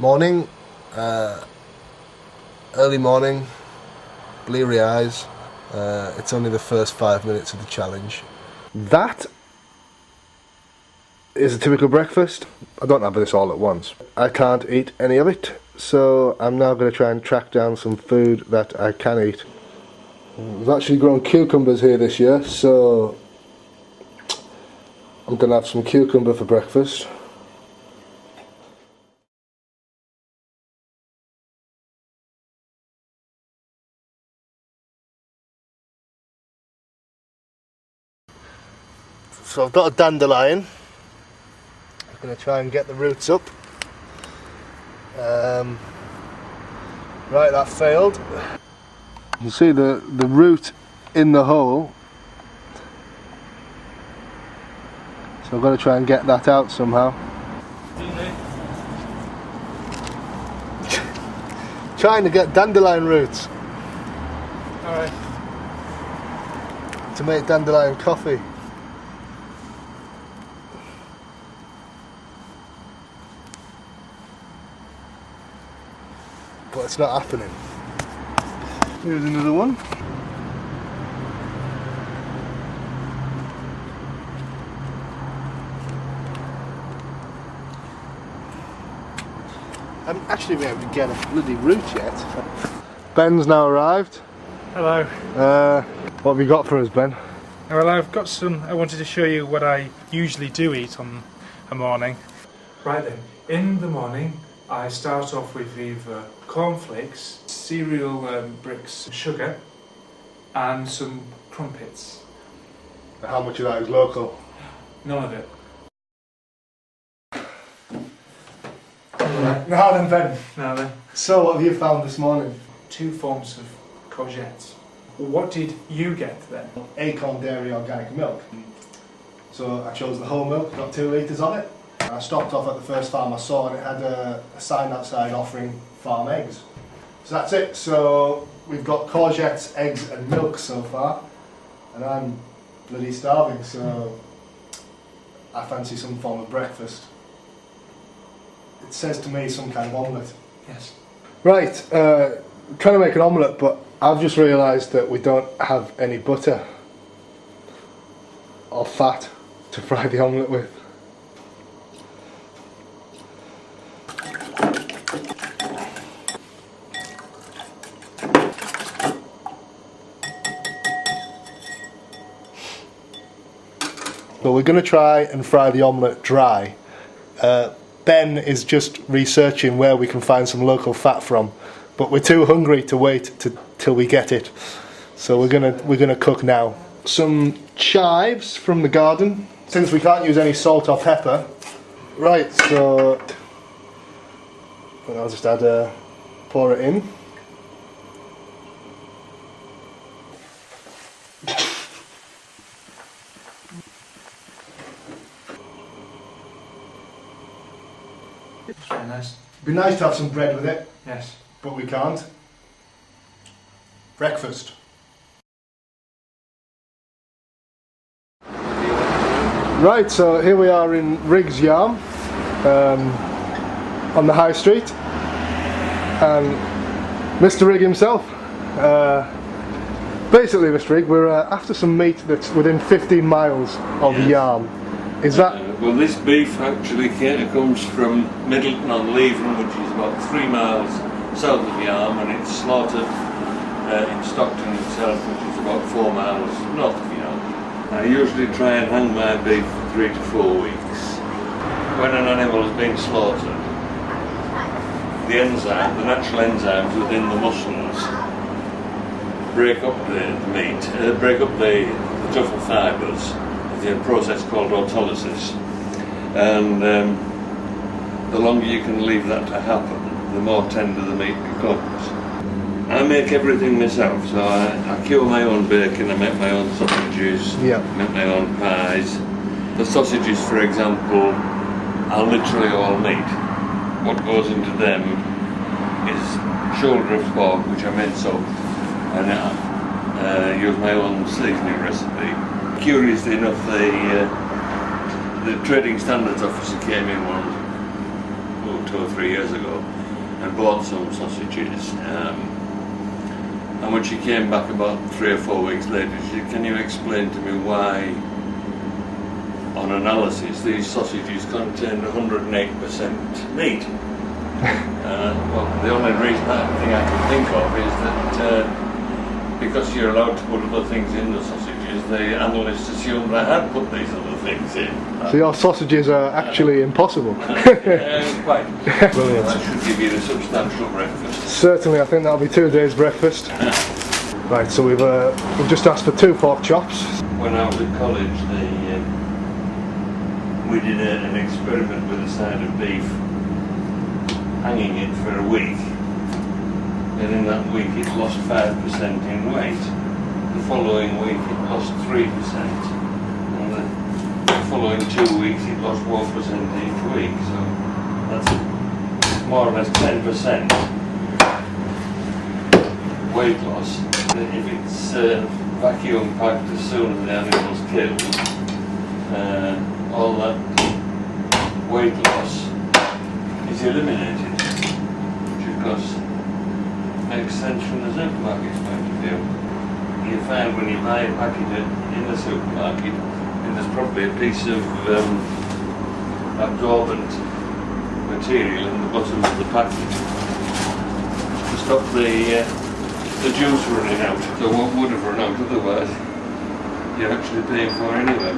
Morning, early morning, bleary eyes. It's only the first 5 minutes of the challenge. That is a typical breakfast. I don't have this all at once. I can't eat any of it, so I'm now going to try and track down some food that I can eat. We've actually grown cucumbers here this year, so I'm going to have some cucumber for breakfast. So I've got a dandelion. I'm going to try and get the roots up. Right, that failed. You see the root in the hole. So I've got to try and get that out somehow. Trying to get dandelion roots. Alright. To make dandelion coffee. But it's not happening. Here's another one. I haven't actually been able to get a bloody root yet. Ben's now arrived. Hello. What have you got for us, Ben? Well, I've got some. I wanted to show you what I usually do eat on a morning. Right then, in the morning I start off with either cornflakes, cereal bricks, sugar and some crumpets. How much of that is local? None of it. Now then, Ben. Now then. So what have you found this morning? 2 forms of courgettes. What did you get then? Acorn Dairy Organic Milk. So I chose the whole milk, got 2 litres of it. I stopped off at the first farm I saw and it had a sign outside offering farm eggs. So that's it. So we've got courgettes, eggs and milk so far. And I'm bloody starving, so I fancy some form of breakfast. It says to me some kind of omelette. Yes. Right, trying to make an omelette, but I've just realised that we don't have any butter or fat to fry the omelette with. But we're going to try and fry the omelette dry. Ben is just researching where we can find some local fat from, but we're too hungry to wait till we get it. So we're gonna cook now. Some chives from the garden, since we can't use any salt or pepper. Right, so I'll just pour it in. It's very nice. It'd be nice to have some bread with it. Yes. But we can't. Breakfast. Right, so here we are in Riggs, Yarm, on the high street, and Mr. Rigg himself. Basically, Mr. Rigg, we're after some meat that's within 15 miles of Yarm. Is that? Well, this beef actually comes from Middleton-on-Leven, which is about 3 miles south of Yarm, and it's slaughtered in Stockton itself, which is about 4 miles north of Yarm. I usually try and hang my beef for 3 to 4 weeks. When an animal has been slaughtered, the natural enzymes within the muscles break up the meat, break up the truffle fibres, the process called autolysis, and the longer you can leave that to happen, the more tender the meat becomes. I make everything myself, so I cure my own bacon, I make my own sausages, make my own pies. The sausages, for example, are literally all meat. What goes into them is shoulder of pork, which I mince up, and I use my own seasoning recipe. Curiously enough, the Trading Standards officer came in 2 or 3 years ago and bought some sausages. And when she came back about 3 or 4 weeks later, she said, "Can you explain to me why, on analysis, these sausages contain 108% meat?" Well, the only reason thing I can think of is that because you're allowed to put other things in the sausages, the analysts assumed I had put these other things in. So your sausages are actually impossible. Quite. Brilliant. That should give you a substantial breakfast. Certainly, I think that'll be 2 days' breakfast. Right, so we've just asked for 2 pork chops. When I was at college, we did an experiment with a side of beef, hanging it for a week, and in that week it lost 5% in weight. The following week it lost 3%, and the following 2 weeks it lost 1% each week, so that's more or less 10% weight loss. If it's vacuum packed as soon as the animal's killed, all that weight loss is eliminated, which of course makes sense from the supermarket's point of view. You find when you buy a packet in the supermarket, and there's probably a piece of absorbent material in the bottom of the packet to stop the juice running out. So what would have run out otherwise, you're actually paying for anyway.